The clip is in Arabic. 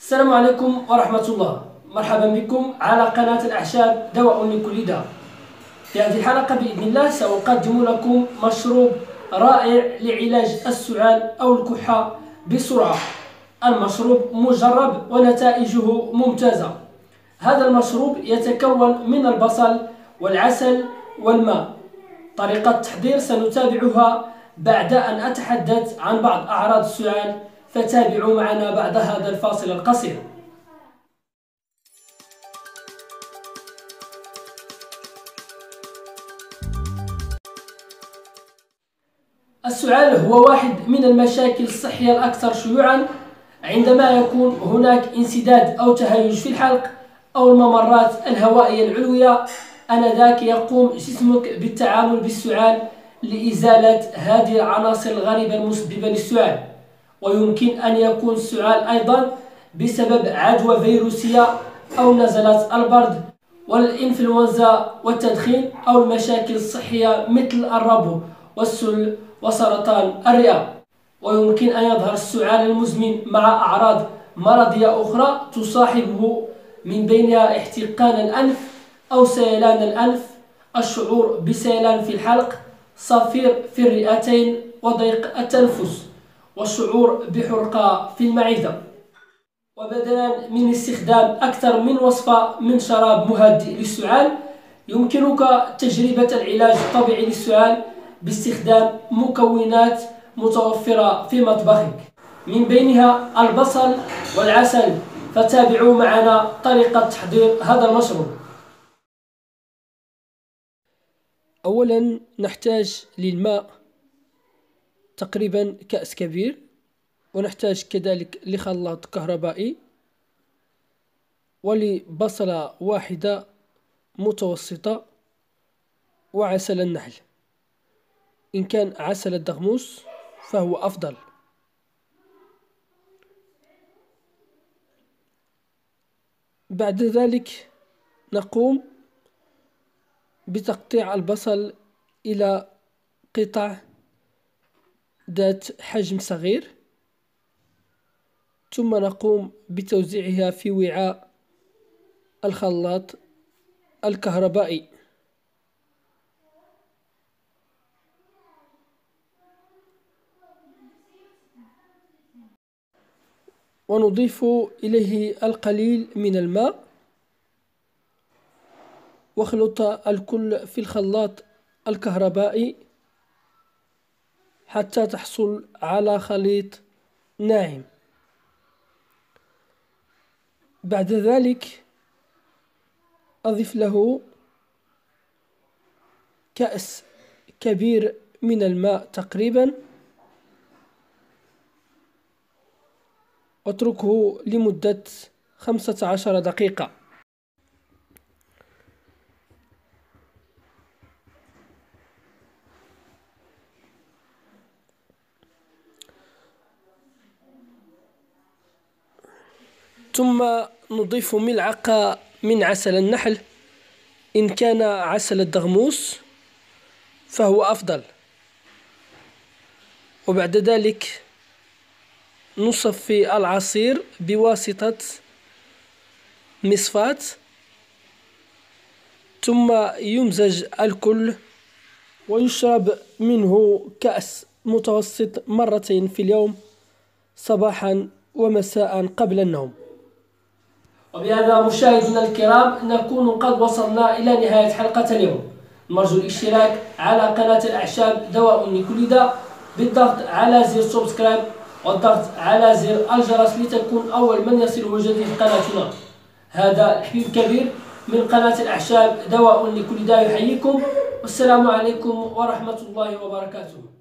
السلام عليكم ورحمة الله. مرحبا بكم على قناة الأعشاب دواء لكل داء. في هذه الحلقة بإذن الله سأقدم لكم مشروب رائع لعلاج السعال أو الكحة بسرعة. المشروب مجرب ونتائجه ممتازة. هذا المشروب يتكون من البصل والعسل والماء. طريقة التحضير سنتابعها بعد أن أتحدث عن بعض أعراض السعال، فتابعوا معنا بعد هذا الفاصل القصير. السعال هو واحد من المشاكل الصحية الأكثر شيوعا. عندما يكون هناك انسداد أو تهيج في الحلق أو الممرات الهوائية العلوية، آنذاك يقوم جسمك بالتعامل بالسعال لإزالة هذه العناصر الغريبة المسببة للسعال. ويمكن أن يكون السعال أيضا بسبب عدوى فيروسية أو نزلات البرد والإنفلونزا والتدخين أو المشاكل الصحية مثل الربو والسل وسرطان الرئة. ويمكن أن يظهر السعال المزمن مع أعراض مرضية أخرى تصاحبه، من بينها احتقان الأنف أو سيلان الأنف، الشعور بسيلان في الحلق، صفير في الرئتين وضيق التنفس، والشعور بحرقة في المعدة. وبدلا من استخدام أكثر من وصفة من شراب مهدئ للسعال، يمكنك تجربة العلاج الطبيعي للسعال باستخدام مكونات متوفرة في مطبخك، من بينها البصل والعسل. فتابعوا معنا طريقة تحضير هذا المشروب. أولا نحتاج للماء تقريبا كأس كبير، ونحتاج كذلك لخلاط كهربائي، ولبصلة واحدة متوسطة، وعسل النحل. إن كان عسل الدغموس فهو أفضل. بعد ذلك نقوم بتقطيع البصل إلى قطع ذات حجم صغير، ثم نقوم بتوزيعها في وعاء الخلاط الكهربائي. ونضيف إليه القليل من الماء، واخلط الكل في الخلاط الكهربائي حتى تحصل على خليط ناعم. بعد ذلك أضف له كأس كبير من الماء تقريبا، واتركه لمدة 15 دقيقة. ثم نضيف ملعقة من عسل النحل. إن كان عسل الدغموس فهو أفضل. وبعد ذلك نصفي العصير بواسطة مصفاة، ثم يمزج الكل ويشرب منه كأس متوسط مرتين في اليوم، صباحا ومساء قبل النوم. وبهذا مشاهدينا الكرام نكون قد وصلنا إلى نهاية حلقة اليوم. نرجو الاشتراك على قناة الأعشاب دواء لكل داء بالضغط على زر سبسكرايب والضغط على زر الجرس لتكون أول من يصله جديد قناتنا. هذا الحبيب الكبير من قناة الأعشاب دواء لكل داء يحييكم، والسلام عليكم ورحمة الله وبركاته.